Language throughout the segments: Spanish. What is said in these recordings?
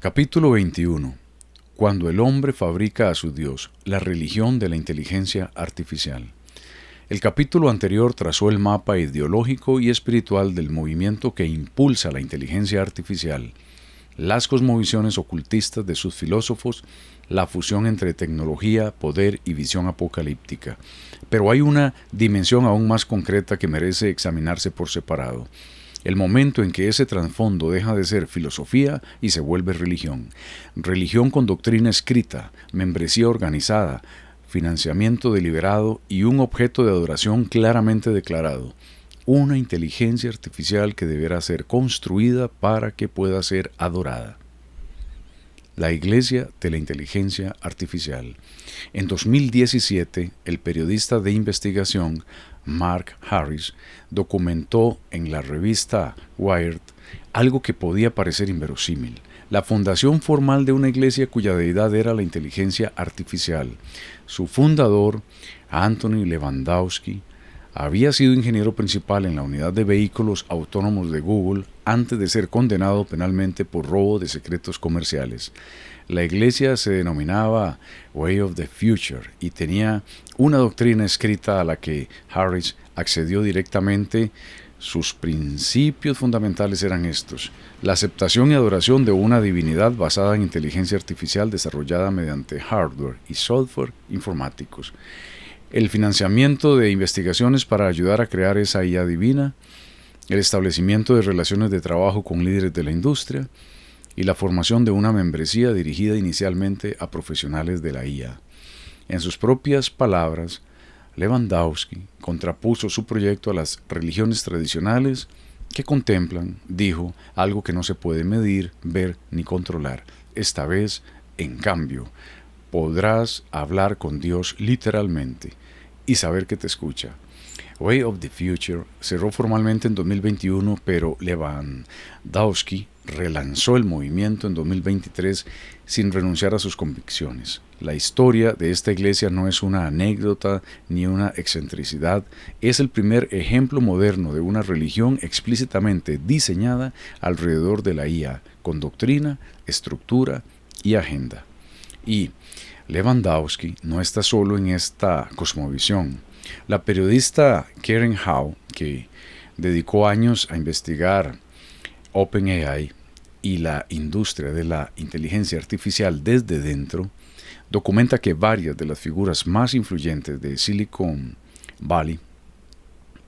Capítulo 21. Cuando el hombre fabrica a su Dios, la religión de la inteligencia artificial. El capítulo anterior trazó el mapa ideológico y espiritual del movimiento que impulsa la inteligencia artificial, las cosmovisiones ocultistas de sus filósofos, la fusión entre tecnología, poder y visión apocalíptica. Pero hay una dimensión aún más concreta que merece examinarse por separado. El momento en que ese trasfondo deja de ser filosofía y se vuelve religión. Religión con doctrina escrita, membresía organizada, financiamiento deliberado y un objeto de adoración claramente declarado. Una inteligencia artificial que deberá ser construida para que pueda ser adorada. La Iglesia de la Inteligencia Artificial. En 2017, el periodista de investigación Mark Harris documentó en la revista Wired algo que podía parecer inverosímil: la fundación formal de una iglesia cuya deidad era la inteligencia artificial. Su fundador, Anthony Levandowski, había sido ingeniero principal en la unidad de vehículos autónomos de Google antes de ser condenado penalmente por robo de secretos comerciales. La iglesia se denominaba Way of the Future y tenía una doctrina escrita a la que Harris accedió directamente. Sus principios fundamentales eran estos: la aceptación y adoración de una divinidad basada en inteligencia artificial desarrollada mediante hardware y software informáticos, el financiamiento de investigaciones para ayudar a crear esa IA divina, el establecimiento de relaciones de trabajo con líderes de la industria y la formación de una membresía dirigida inicialmente a profesionales de la IA. En sus propias palabras, Lewandowski contrapuso su proyecto a las religiones tradicionales que contemplan, dijo, algo que no se puede medir, ver ni controlar. Esta vez, en cambio, podrás hablar con Dios literalmente y saber que te escucha. Way of the Future cerró formalmente en 2021, pero Lewandowski relanzó el movimiento en 2023 sin renunciar a sus convicciones. La historia de esta iglesia no es una anécdota ni una excentricidad, es el primer ejemplo moderno de una religión explícitamente diseñada alrededor de la IA, con doctrina, estructura y agenda. Y Lewandowski no está solo en esta cosmovisión. La periodista Karen Howe, que dedicó años a investigar OpenAI y la industria de la inteligencia artificial desde dentro, documenta que varias de las figuras más influyentes de Silicon Valley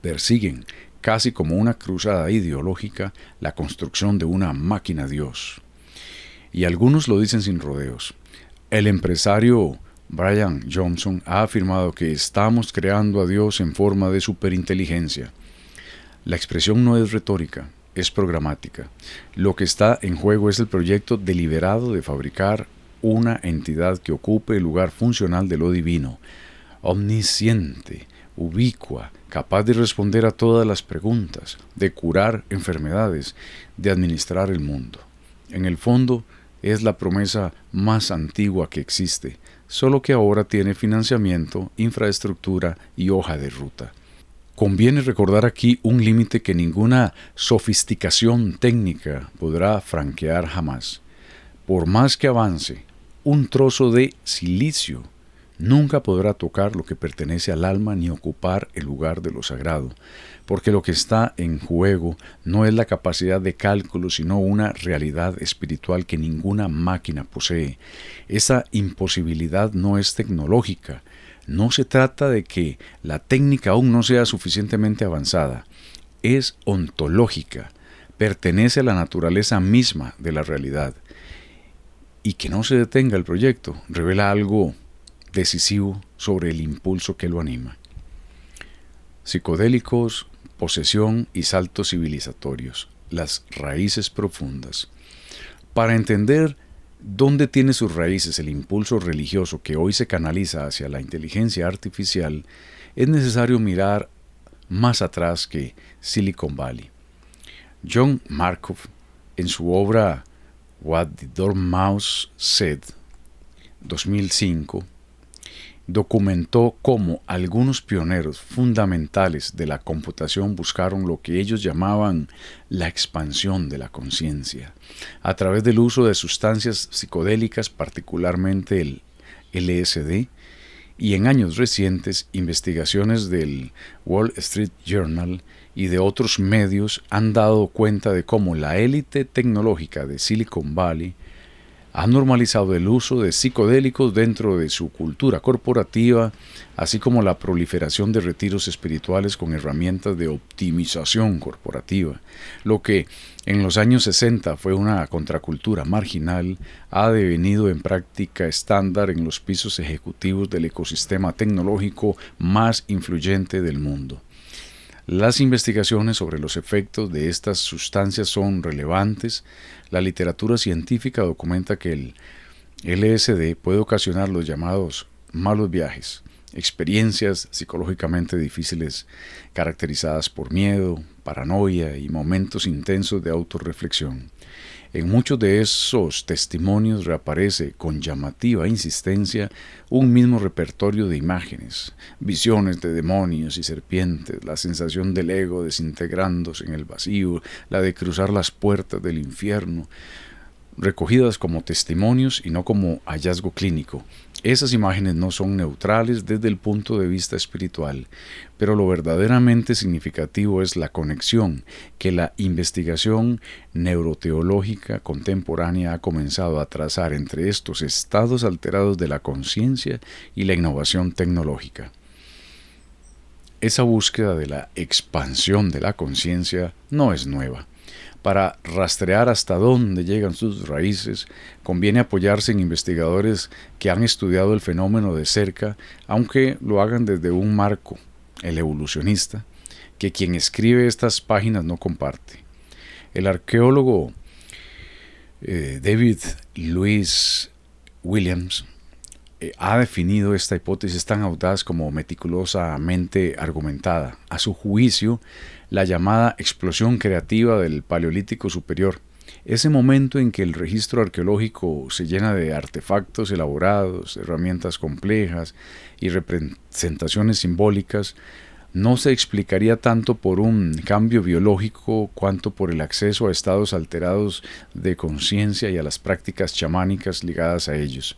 persiguen, casi como una cruzada ideológica, la construcción de una máquina Dios. Y algunos lo dicen sin rodeos. El empresario Brian Johnson ha afirmado que estamos creando a Dios en forma de superinteligencia. La expresión no es retórica, es programática. Lo que está en juego es el proyecto deliberado de fabricar una entidad que ocupe el lugar funcional de lo divino, omnisciente, ubicua, capaz de responder a todas las preguntas, de curar enfermedades, de administrar el mundo. En el fondo, es la promesa más antigua que existe, solo que ahora tiene financiamiento, infraestructura y hoja de ruta. Conviene recordar aquí un límite que ninguna sofisticación técnica podrá franquear jamás. Por más que avance, un trozo de silicio nunca podrá tocar lo que pertenece al alma ni ocupar el lugar de lo sagrado, porque lo que está en juego no es la capacidad de cálculo, sino una realidad espiritual que ninguna máquina posee. Esa imposibilidad no es tecnológica. No se trata de que la técnica aún no sea suficientemente avanzada. Es ontológica. Pertenece a la naturaleza misma de la realidad. Y que no se detenga el proyecto revela algo decisivo sobre el impulso que lo anima. Psicodélicos, posesión y saltos civilizatorios, las raíces profundas. Para entender dónde tiene sus raíces el impulso religioso que hoy se canaliza hacia la inteligencia artificial, es necesario mirar más atrás que Silicon Valley. John Markoff, en su obra What the Dormouse Said, 2005, documentó cómo algunos pioneros fundamentales de la computación buscaron lo que ellos llamaban la expansión de la conciencia, a través del uso de sustancias psicodélicas, particularmente el LSD, y en años recientes, investigaciones del Wall Street Journal y de otros medios han dado cuenta de cómo la élite tecnológica de Silicon Valley ha normalizado el uso de psicodélicos dentro de su cultura corporativa, así como la proliferación de retiros espirituales con herramientas de optimización corporativa. Lo que en los años 60 fue una contracultura marginal, ha devenido en práctica estándar en los pisos ejecutivos del ecosistema tecnológico más influyente del mundo. Las investigaciones sobre los efectos de estas sustancias son relevantes. La literatura científica documenta que el LSD puede ocasionar los llamados malos viajes, experiencias psicológicamente difíciles caracterizadas por miedo, paranoia y momentos intensos de autorreflexión. En muchos de esos testimonios reaparece con llamativa insistencia un mismo repertorio de imágenes, visiones de demonios y serpientes, la sensación del ego desintegrándose en el vacío, la de cruzar las puertas del infierno, recogidas como testimonios y no como hallazgo clínico. Esas imágenes no son neutrales desde el punto de vista espiritual, pero lo verdaderamente significativo es la conexión que la investigación neuroteológica contemporánea ha comenzado a trazar entre estos estados alterados de la conciencia y la innovación tecnológica. Esa búsqueda de la expansión de la conciencia no es nueva. Para rastrear hasta dónde llegan sus raíces, conviene apoyarse en investigadores que han estudiado el fenómeno de cerca, aunque lo hagan desde un marco, el evolucionista, que quien escribe estas páginas no comparte. El arqueólogo David Louis Williams ha definido esta hipótesis tan audaz como meticulosamente argumentada. A su juicio, la llamada explosión creativa del Paleolítico Superior, ese momento en que el registro arqueológico se llena de artefactos elaborados, herramientas complejas y representaciones simbólicas, no se explicaría tanto por un cambio biológico cuanto por el acceso a estados alterados de conciencia y a las prácticas chamánicas ligadas a ellos.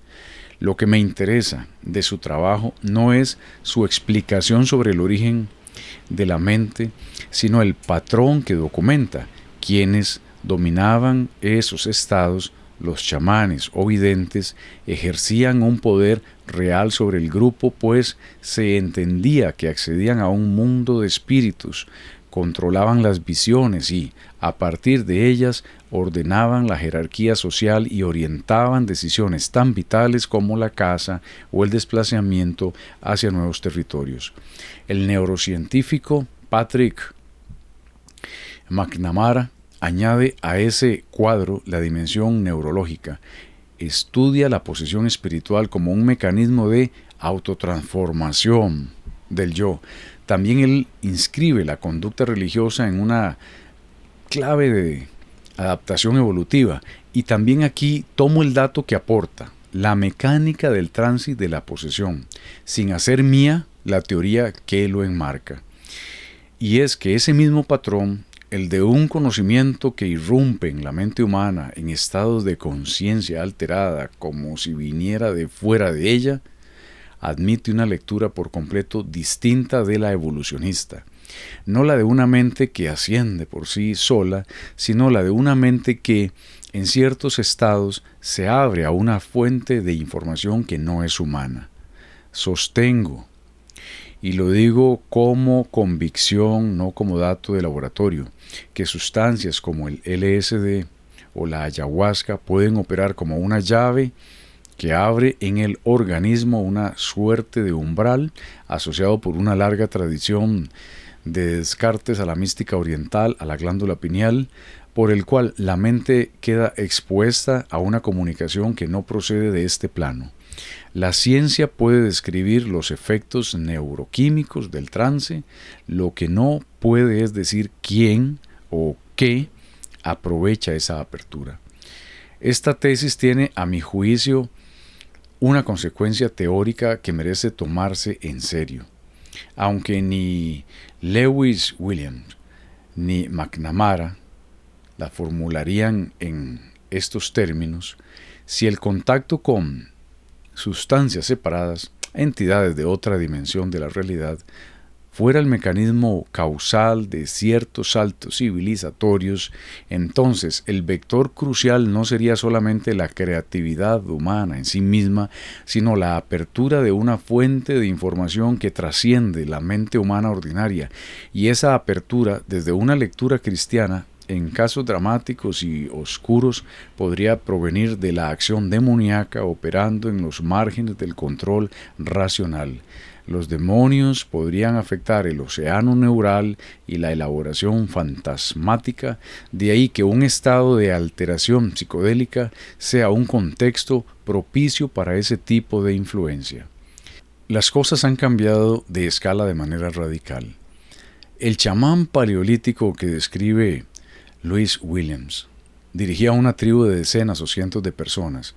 Lo que me interesa de su trabajo no es su explicación sobre el origen de la mente, sino el patrón que documenta. Quienes dominaban esos estados, los chamanes o videntes, ejercían un poder real sobre el grupo, pues se entendía que accedían a un mundo de espíritus, controlaban las visiones y, a partir de ellas, ordenaban la jerarquía social y orientaban decisiones tan vitales como la caza o el desplazamiento hacia nuevos territorios. El neurocientífico Patrick McNamara añade a ese cuadro la dimensión neurológica. Estudia la posesión espiritual como un mecanismo de autotransformación del yo. También él inscribe la conducta religiosa en una clave de adaptación evolutiva. Y también aquí tomo el dato que aporta, la mecánica del tránsito de la posesión, sin hacer mía la teoría que lo enmarca. Y es que ese mismo patrón, el de un conocimiento que irrumpe en la mente humana en estados de conciencia alterada, como si viniera de fuera de ella, admite una lectura por completo distinta de la evolucionista. No la de una mente que asciende por sí sola, sino la de una mente que, en ciertos estados, se abre a una fuente de información que no es humana. Sostengo, y lo digo como convicción, no como dato de laboratorio, que sustancias como el LSD o la ayahuasca pueden operar como una llave que abre en el organismo una suerte de umbral asociado por una larga tradición de Descartes a la mística oriental, a la glándula pineal, por el cual la mente queda expuesta a una comunicación que no procede de este plano. La ciencia puede describir los efectos neuroquímicos del trance, lo que no puede es decir quién o qué aprovecha esa apertura. Esta tesis tiene, a mi juicio, una consecuencia teórica que merece tomarse en serio. Aunque ni Lewis Williams ni McNamara la formularían en estos términos, si el contacto con sustancias separadas, entidades de otra dimensión de la realidad, fuera el mecanismo causal de ciertos saltos civilizatorios, entonces el vector crucial no sería solamente la creatividad humana en sí misma, sino la apertura de una fuente de información que trasciende la mente humana ordinaria, y esa apertura, desde una lectura cristiana, en casos dramáticos y oscuros, podría provenir de la acción demoníaca operando en los márgenes del control racional. Los demonios podrían afectar el océano neural y la elaboración fantasmática, de ahí que un estado de alteración psicodélica sea un contexto propicio para ese tipo de influencia. Las cosas han cambiado de escala de manera radical. El chamán paleolítico que describe Lewis Williams dirigía una tribu de decenas o cientos de personas.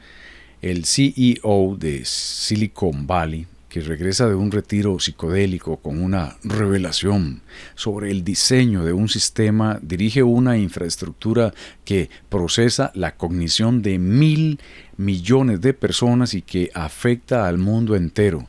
El CEO de Silicon Valley, que regresa de un retiro psicodélico con una revelación sobre el diseño de un sistema, dirige una infraestructura que procesa la cognición de 1.000 millones de personas y que afecta al mundo entero.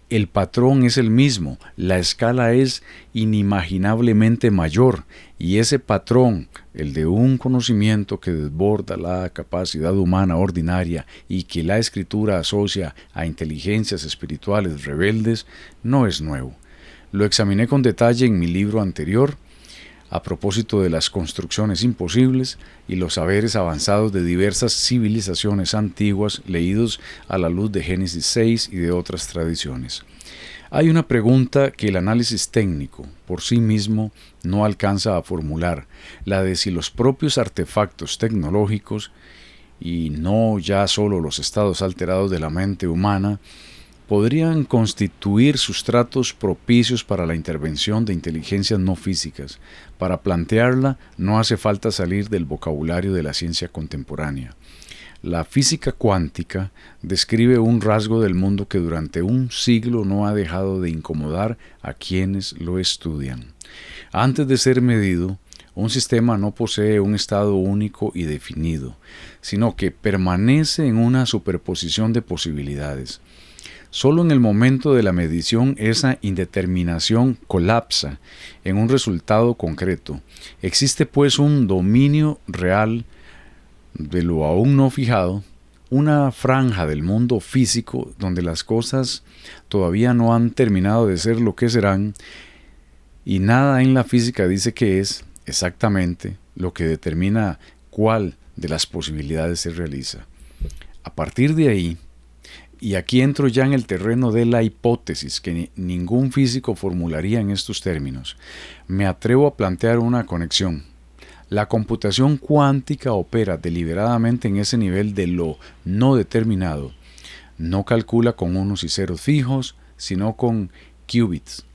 El patrón es el mismo, la escala es inimaginablemente mayor, y ese patrón, el de un conocimiento que desborda la capacidad humana ordinaria y que la Escritura asocia a inteligencias espirituales rebeldes, no es nuevo. Lo examiné con detalle en mi libro anterior, a propósito de las construcciones imposibles y los saberes avanzados de diversas civilizaciones antiguas leídos a la luz de Génesis 6 y de otras tradiciones. Hay una pregunta que el análisis técnico por sí mismo no alcanza a formular, la de si los propios artefactos tecnológicos, y no ya solo los estados alterados de la mente humana, podrían constituir sustratos propicios para la intervención de inteligencias no físicas. Para plantearla no hace falta salir del vocabulario de la ciencia contemporánea. La física cuántica describe un rasgo del mundo que durante un siglo no ha dejado de incomodar a quienes lo estudian. Antes de ser medido, un sistema no posee un estado único y definido, sino que permanece en una superposición de posibilidades. Solo en el momento de la medición esa indeterminación colapsa en un resultado concreto. Existe pues un dominio real de lo aún no fijado, una franja del mundo físico donde las cosas todavía no han terminado de ser lo que serán, y nada en la física dice que es exactamente lo que determina cuál de las posibilidades se realiza. A partir de ahí, y aquí entro ya en el terreno de la hipótesis que ningún físico formularía en estos términos, me atrevo a plantear una conexión. La computación cuántica opera deliberadamente en ese nivel de lo no determinado. No calcula con unos y ceros fijos, sino con qubits,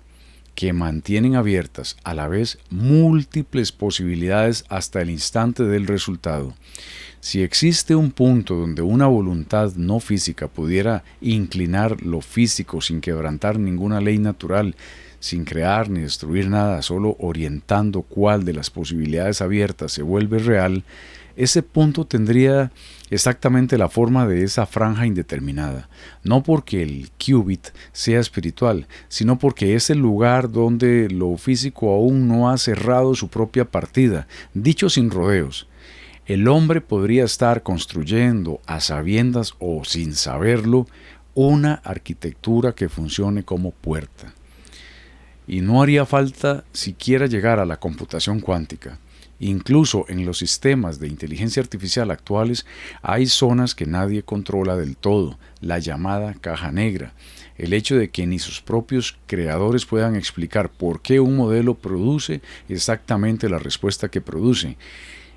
que mantienen abiertas a la vez múltiples posibilidades hasta el instante del resultado. Si existe un punto donde una voluntad no física pudiera inclinar lo físico sin quebrantar ninguna ley natural, sin crear ni destruir nada, solo orientando cuál de las posibilidades abiertas se vuelve real, ese punto tendría exactamente la forma de esa franja indeterminada, no porque el qubit sea espiritual, sino porque es el lugar donde lo físico aún no ha cerrado su propia partida, dicho sin rodeos. El hombre podría estar construyendo a sabiendas o sin saberlo una arquitectura que funcione como puerta. Y no haría falta siquiera llegar a la computación cuántica. Incluso en los sistemas de inteligencia artificial actuales hay zonas que nadie controla del todo, la llamada caja negra. El hecho de que ni sus propios creadores puedan explicar por qué un modelo produce exactamente la respuesta que produce.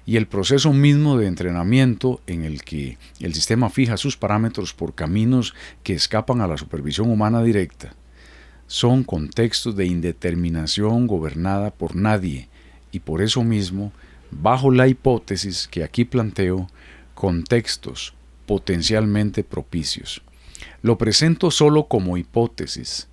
Y el proceso mismo de entrenamiento en el que el sistema fija sus parámetros por caminos que escapan a la supervisión humana directa. Son contextos de indeterminación gobernada por nadie, y por eso mismo, bajo la hipótesis que aquí planteo, contextos potencialmente propicios. Lo presento solo como hipótesis,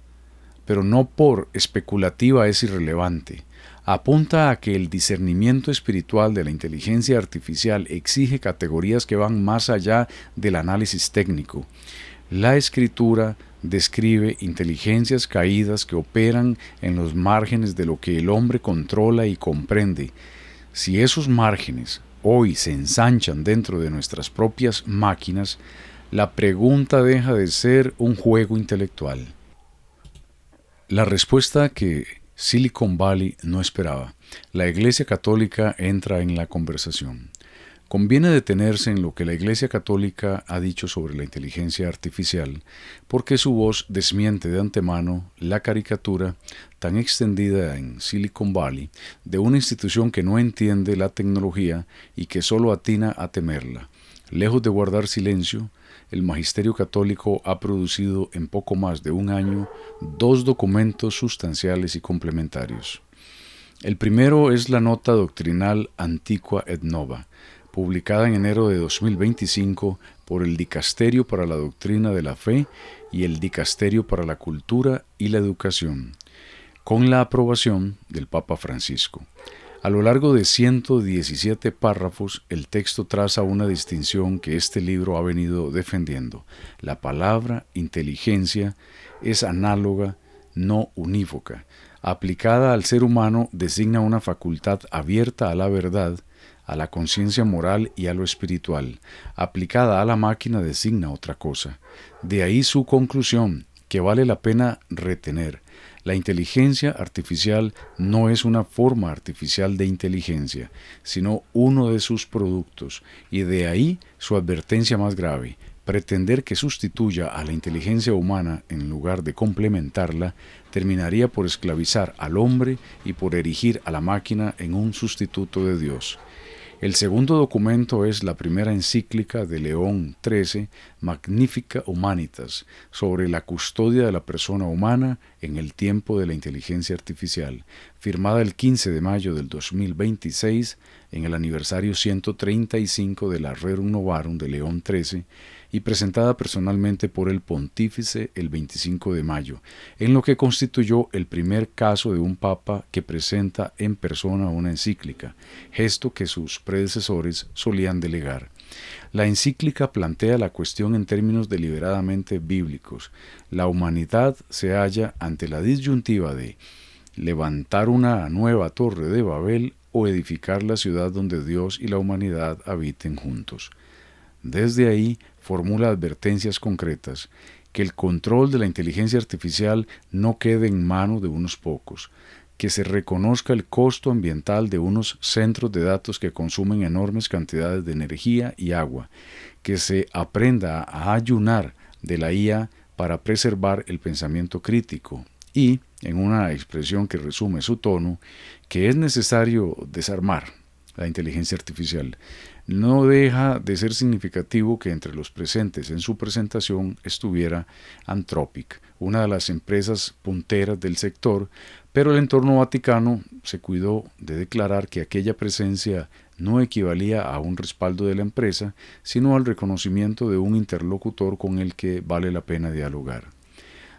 pero no por especulativa es irrelevante. Apunta a que el discernimiento espiritual de la inteligencia artificial exige categorías que van más allá del análisis técnico. La escritura describe inteligencias caídas que operan en los márgenes de lo que el hombre controla y comprende. Si esos márgenes hoy se ensanchan dentro de nuestras propias máquinas, la pregunta deja de ser un juego intelectual. La respuesta que Silicon Valley no esperaba. La Iglesia Católica entra en la conversación. Conviene detenerse en lo que la Iglesia Católica ha dicho sobre la inteligencia artificial, porque su voz desmiente de antemano la caricatura tan extendida en Silicon Valley de una institución que no entiende la tecnología y que solo atina a temerla. Lejos de guardar silencio, el Magisterio Católico ha producido en poco más de un año 2 documentos sustanciales y complementarios. El primero es la Nota Doctrinal Antiqua et Nova, publicada en enero de 2025 por el Dicasterio para la Doctrina de la Fe y el Dicasterio para la Cultura y la Educación, con la aprobación del Papa Francisco. A lo largo de 117 párrafos, el texto traza una distinción que este libro ha venido defendiendo. La palabra inteligencia es análoga, no unívoca. Aplicada al ser humano, designa una facultad abierta a la verdad, a la conciencia moral y a lo espiritual. Aplicada a la máquina, designa otra cosa. De ahí su conclusión, que vale la pena retener. La inteligencia artificial no es una forma artificial de inteligencia, sino uno de sus productos, y de ahí su advertencia más grave. Pretender que sustituya a la inteligencia humana en lugar de complementarla terminaría por esclavizar al hombre y por erigir a la máquina en un sustituto de Dios. El segundo documento es la primera encíclica de León XIII, Magnificat Humanitas, sobre la custodia de la persona humana en el tiempo de la inteligencia artificial, firmada el 15 de mayo del 2026 en el aniversario 135 de la Rerum Novarum de León XIII y presentada personalmente por el pontífice el 25 de mayo, en lo que constituyó el primer caso de un papa que presenta en persona una encíclica, gesto que sus predecesores solían delegar. La encíclica plantea la cuestión en términos deliberadamente bíblicos. La humanidad se halla ante la disyuntiva de levantar una nueva torre de Babel o edificar la ciudad donde Dios y la humanidad habiten juntos. Desde ahí formula advertencias concretas, que el control de la inteligencia artificial no quede en manos de unos pocos, que se reconozca el costo ambiental de unos centros de datos que consumen enormes cantidades de energía y agua, que se aprenda a ayunar de la IA para preservar el pensamiento crítico y, en una expresión que resume su tono, que es necesario desarmar la inteligencia artificial. No deja de ser significativo que entre los presentes en su presentación estuviera Anthropic, una de las empresas punteras del sector, pero el entorno vaticano se cuidó de declarar que aquella presencia no equivalía a un respaldo de la empresa, sino al reconocimiento de un interlocutor con el que vale la pena dialogar.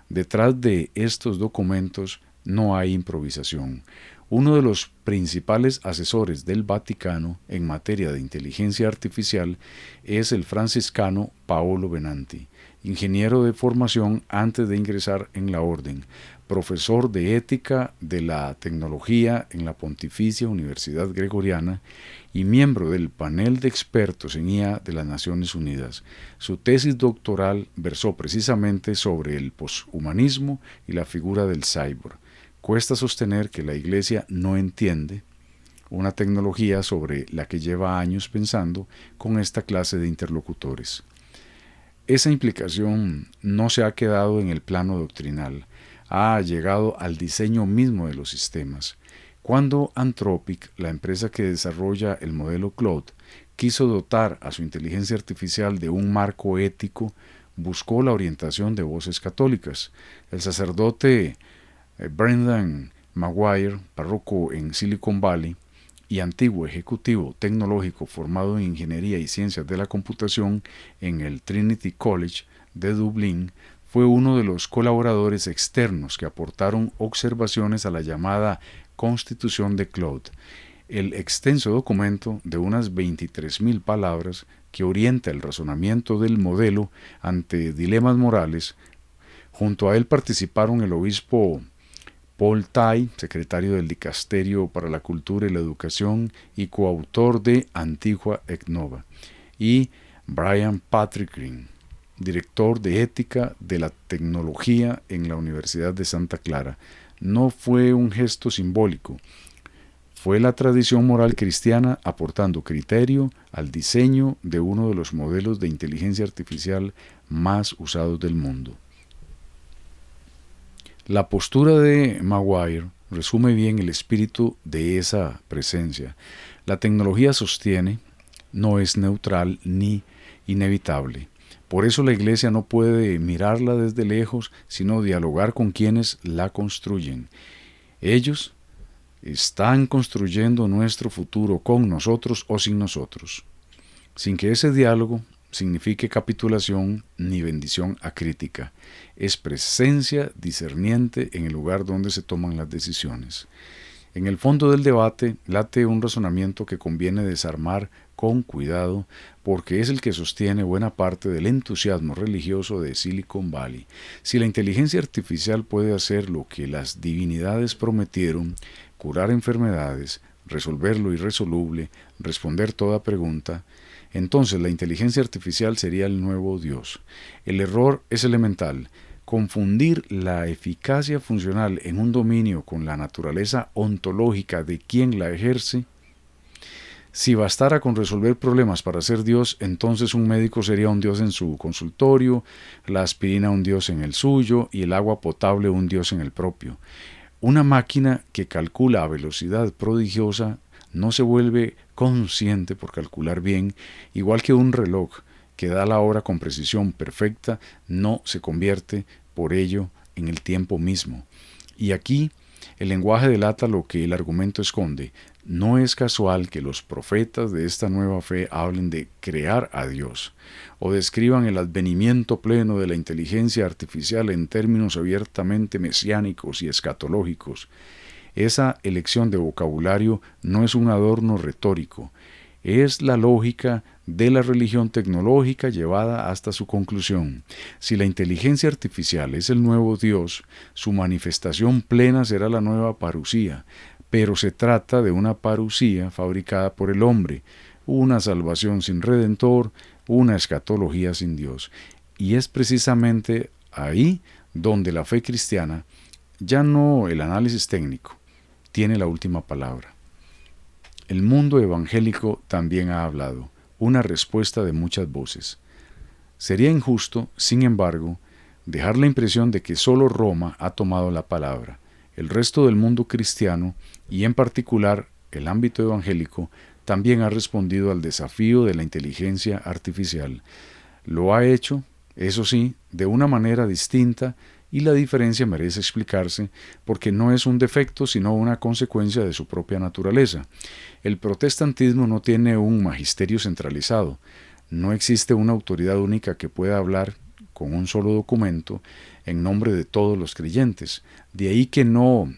Detrás de estos documentos no hay improvisación. Uno de los principales asesores del Vaticano en materia de inteligencia artificial es el franciscano Paolo Benanti, ingeniero de formación antes de ingresar en la orden, profesor de ética de la tecnología en la Pontificia Universidad Gregoriana y miembro del panel de expertos en IA de las Naciones Unidas. Su tesis doctoral versó precisamente sobre el poshumanismo y la figura del cyborg. Cuesta sostener que la Iglesia no entiende una tecnología sobre la que lleva años pensando con esta clase de interlocutores. Esa implicación no se ha quedado en el plano doctrinal, ha llegado al diseño mismo de los sistemas. Cuando Anthropic, la empresa que desarrolla el modelo Claude, quiso dotar a su inteligencia artificial de un marco ético, buscó la orientación de voces católicas. El sacerdote Brendan Maguire, párroco en Silicon Valley y antiguo ejecutivo tecnológico formado en Ingeniería y Ciencias de la Computación en el Trinity College de Dublín, fue uno de los colaboradores externos que aportaron observaciones a la llamada Constitución de Claude, el extenso documento de unas 23.000 palabras que orienta el razonamiento del modelo ante dilemas morales. Junto a él participaron el obispo Paul Tai, secretario del Dicasterio para la Cultura y la Educación y coautor de Antigua et Nova, y Brian Patrick Green, director de Ética de la Tecnología en la Universidad de Santa Clara. No fue un gesto simbólico, fue la tradición moral cristiana aportando criterio al diseño de uno de los modelos de inteligencia artificial más usados del mundo. La postura de Maguire resume bien el espíritu de esa presencia. La tecnología sostiene, no es neutral ni inevitable. Por eso la Iglesia no puede mirarla desde lejos, sino dialogar con quienes la construyen. Ellos están construyendo nuestro futuro con nosotros o sin nosotros, sin que ese diálogo signifique capitulación ni bendición acrítica. Es presencia discerniente en el lugar donde se toman las decisiones. En el fondo del debate late un razonamiento que conviene desarmar con cuidado, porque es el que sostiene buena parte del entusiasmo religioso de Silicon Valley. Si la inteligencia artificial puede hacer lo que las divinidades prometieron, curar enfermedades, resolver lo irresoluble, responder toda pregunta, entonces la inteligencia artificial sería el nuevo Dios. El error es elemental. Confundir la eficacia funcional en un dominio con la naturaleza ontológica de quien la ejerce. Si bastara con resolver problemas para ser Dios, entonces un médico sería un Dios en su consultorio, la aspirina un Dios en el suyo y el agua potable un Dios en el propio. Una máquina que calcula a velocidad prodigiosa no se vuelve consciente por calcular bien, igual que un reloj que da la hora con precisión perfecta, no se convierte por ello en el tiempo mismo. Y aquí el lenguaje delata lo que el argumento esconde. No es casual que los profetas de esta nueva fe hablen de crear a Dios, o describan el advenimiento pleno de la inteligencia artificial en términos abiertamente mesiánicos y escatológicos. Esa elección de vocabulario no es un adorno retórico, es la lógica de la religión tecnológica llevada hasta su conclusión. Si la inteligencia artificial es el nuevo Dios, su manifestación plena será la nueva parusía, pero se trata de una parusía fabricada por el hombre, una salvación sin redentor, una escatología sin Dios. Y es precisamente ahí donde la fe cristiana, ya no el análisis técnico, tiene la última palabra. El mundo evangélico también ha hablado, una respuesta de muchas voces. Sería injusto, sin embargo, dejar la impresión de que solo Roma ha tomado la palabra. El resto del mundo cristiano, y en particular el ámbito evangélico, también ha respondido al desafío de la inteligencia artificial. Lo ha hecho, eso sí, de una manera distinta, y la diferencia merece explicarse porque no es un defecto sino una consecuencia de su propia naturaleza. El protestantismo no tiene un magisterio centralizado, no existe una autoridad única que pueda hablar con un solo documento en nombre de todos los creyentes. De ahí que no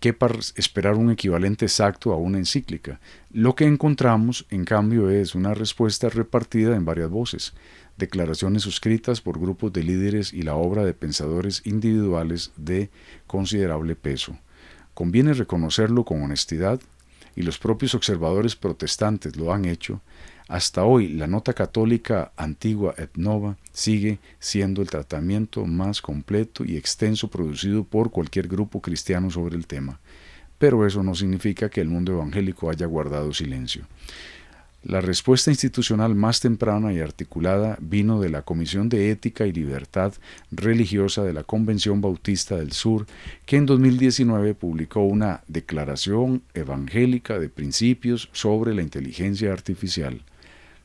quepa esperar un equivalente exacto a una encíclica. Lo que encontramos, en cambio, es una respuesta repartida en varias voces, declaraciones suscritas por grupos de líderes y la obra de pensadores individuales de considerable peso. Conviene reconocerlo con honestidad, y los propios observadores protestantes lo han hecho. Hasta hoy, la nota católica Antigua et Nova sigue siendo el tratamiento más completo y extenso producido por cualquier grupo cristiano sobre el tema. Pero eso no significa que el mundo evangélico haya guardado silencio. La respuesta institucional más temprana y articulada vino de la Comisión de Ética y Libertad Religiosa de la Convención Bautista del Sur, que en 2019 publicó una Declaración Evangélica de Principios sobre la Inteligencia Artificial,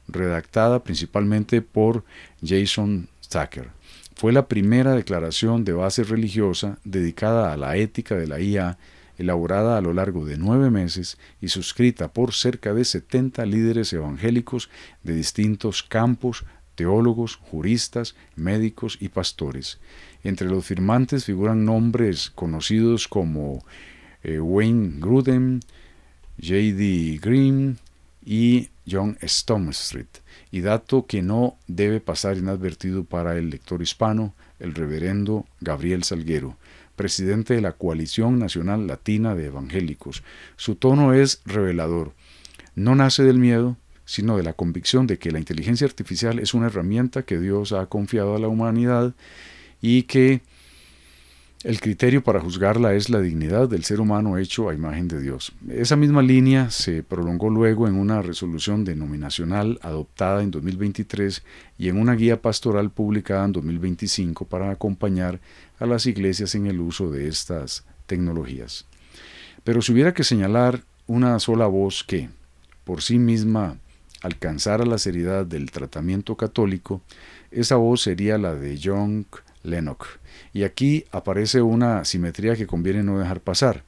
redactada principalmente por Jason Tucker. Fue la primera declaración de base religiosa dedicada a la ética de la IA, elaborada a lo largo de 9 meses y suscrita por cerca de 70 líderes evangélicos de distintos campos, teólogos, juristas, médicos y pastores. Entre los firmantes figuran nombres conocidos como Wayne Grudem, J.D. Green y John Stonestreet. Y dato que no debe pasar inadvertido para el lector hispano, el reverendo Gabriel Salguero, presidente de la Coalición Nacional Latina de Evangélicos. Su tono es revelador. No nace del miedo, sino de la convicción de que la inteligencia artificial es una herramienta que Dios ha confiado a la humanidad y que el criterio para juzgarla es la dignidad del ser humano hecho a imagen de Dios. Esa misma línea se prolongó luego en una resolución denominacional adoptada en 2023 y en una guía pastoral publicada en 2025 para acompañar a las iglesias en el uso de estas tecnologías. Pero si hubiera que señalar una sola voz que, por sí misma, alcanzara la seriedad del tratamiento católico, esa voz sería la de John Lennox. Y aquí aparece una simetría que conviene no dejar pasar.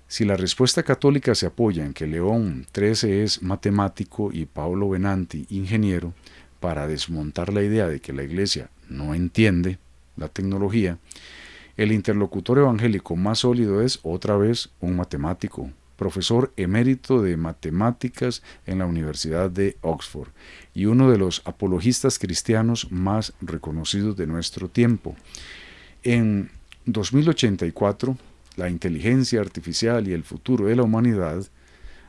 Si la respuesta católica se apoya en que León XIII es matemático y Paolo Benanti ingeniero, para desmontar la idea de que la Iglesia no entiende la tecnología, el interlocutor evangélico más sólido es otra vez un matemático, profesor emérito de matemáticas en la Universidad de Oxford y uno de los apologistas cristianos más reconocidos de nuestro tiempo. En 2084, La inteligencia artificial y el futuro de la humanidad,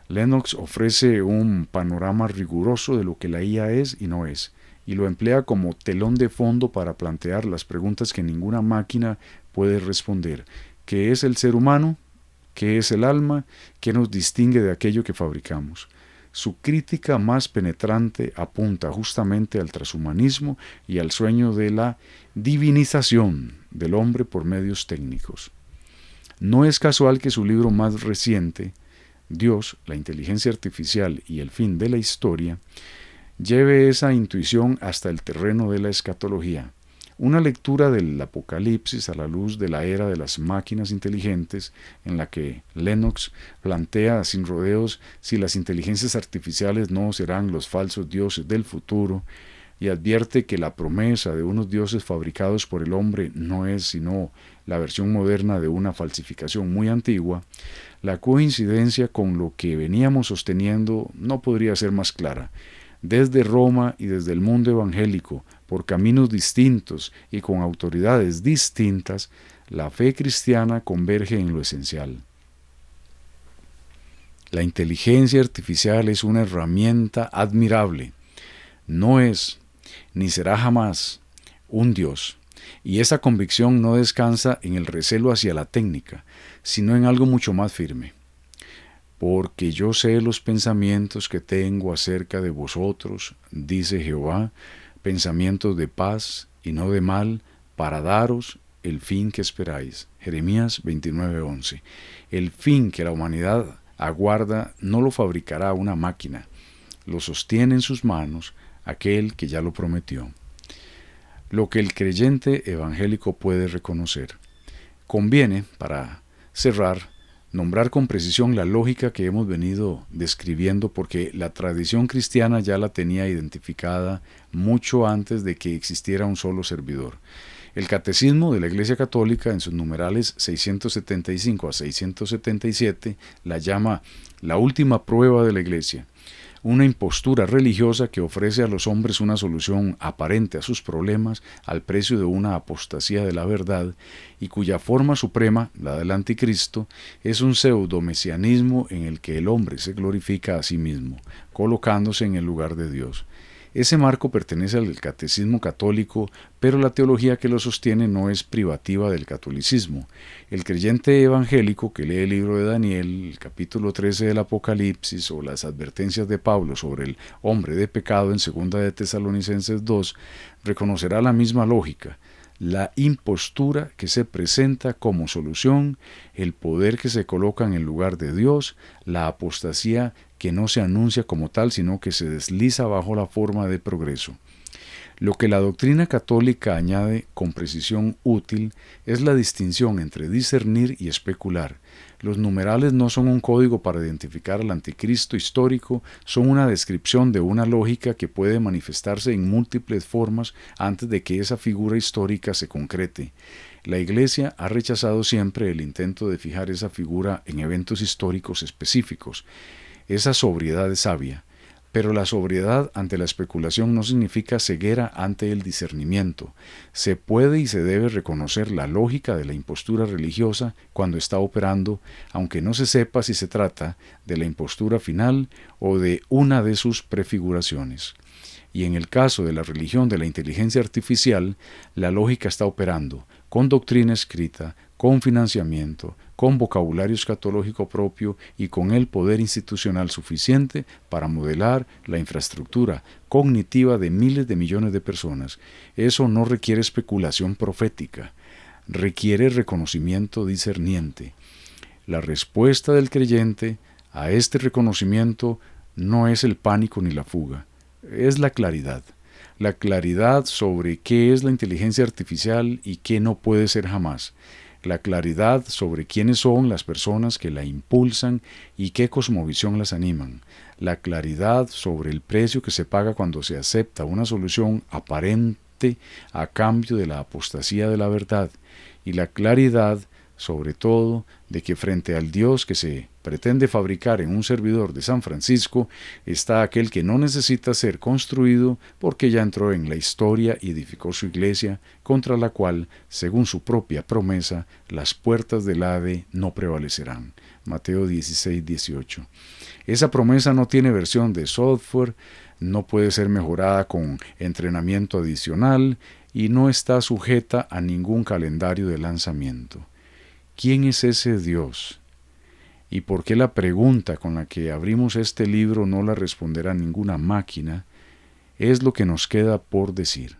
Lennox ofrece un panorama riguroso de lo que la IA es y no es, y lo emplea como telón de fondo para plantear las preguntas que ninguna máquina puede responder. ¿Qué es el ser humano? ¿Qué es el alma? ¿Qué nos distingue de aquello que fabricamos? Su crítica más penetrante apunta justamente al transhumanismo y al sueño de la divinización del hombre por medios técnicos. No es casual que su libro más reciente, Dios, la inteligencia artificial y el fin de la historia, lleve esa intuición hasta el terreno de la escatología. Una lectura del Apocalipsis a la luz de la era de las máquinas inteligentes, en la que Lennox plantea sin rodeos si las inteligencias artificiales no serán los falsos dioses del futuro, y advierte que la promesa de unos dioses fabricados por el hombre no es sino la versión moderna de una falsificación muy antigua, la coincidencia con lo que veníamos sosteniendo no podría ser más clara. Desde Roma y desde el mundo evangélico, por caminos distintos y con autoridades distintas, la fe cristiana converge en lo esencial. La inteligencia artificial es una herramienta admirable. No es, ni será jamás, un Dios. Y esa convicción no descansa en el recelo hacia la técnica, sino en algo mucho más firme. Porque yo sé los pensamientos que tengo acerca de vosotros, dice Jehová, pensamientos de paz y no de mal, para daros el fin que esperáis. Jeremías 29:11. El fin que la humanidad aguarda no lo fabricará una máquina, lo sostiene en sus manos aquel que ya lo prometió. Lo que el creyente evangélico puede reconocer. Conviene, para cerrar, nombrar con precisión la lógica que hemos venido describiendo porque la tradición cristiana ya la tenía identificada mucho antes de que existiera un solo servidor. El Catecismo de la Iglesia Católica, en sus numerales 675 a 677, la llama la última prueba de la Iglesia, una impostura religiosa que ofrece a los hombres una solución aparente a sus problemas al precio de una apostasía de la verdad y cuya forma suprema, la del anticristo, es un pseudo-mesianismo en el que el hombre se glorifica a sí mismo, colocándose en el lugar de Dios. Ese marco pertenece al catecismo católico, pero la teología que lo sostiene no es privativa del catolicismo. El creyente evangélico que lee el libro de Daniel, el capítulo 13 del Apocalipsis o las advertencias de Pablo sobre el hombre de pecado en 2 de Tesalonicenses 2, reconocerá la misma lógica, la impostura que se presenta como solución, el poder que se coloca en el lugar de Dios, la apostasía que no se anuncia como tal, sino que se desliza bajo la forma de progreso. Lo que la doctrina católica añade con precisión útil es la distinción entre discernir y especular. Los numerales no son un código para identificar al anticristo histórico, son una descripción de una lógica que puede manifestarse en múltiples formas antes de que esa figura histórica se concrete. La Iglesia ha rechazado siempre el intento de fijar esa figura en eventos históricos específicos. Esa sobriedad es sabia. Pero la sobriedad ante la especulación no significa ceguera ante el discernimiento. Se puede y se debe reconocer la lógica de la impostura religiosa cuando está operando, aunque no se sepa si se trata de la impostura final o de una de sus prefiguraciones. Y en el caso de la religión de la inteligencia artificial, la lógica está operando con doctrina escrita, con financiamiento, con vocabulario escatológico propio y con el poder institucional suficiente para modelar la infraestructura cognitiva de miles de millones de personas. Eso no requiere especulación profética, requiere reconocimiento discerniente. La respuesta del creyente a este reconocimiento no es el pánico ni la fuga, es la claridad. La claridad sobre qué es la inteligencia artificial y qué no puede ser jamás. La claridad sobre quiénes son las personas que la impulsan y qué cosmovisión las animan. La claridad sobre el precio que se paga cuando se acepta una solución aparente a cambio de la apostasía de la verdad. Y la claridad, sobre todo, de que frente al Dios que se pretende fabricar en un servidor de San Francisco, está aquel que no necesita ser construido porque ya entró en la historia y edificó su iglesia, contra la cual, según su propia promesa, las puertas del Hade no prevalecerán. Mateo 16, 18. Esa promesa no tiene versión de software, no puede ser mejorada con entrenamiento adicional y no está sujeta a ningún calendario de lanzamiento. ¿Quién es ese Dios? ¿Y por qué la pregunta con la que abrimos este libro no la responderá ninguna máquina? Es lo que nos queda por decir.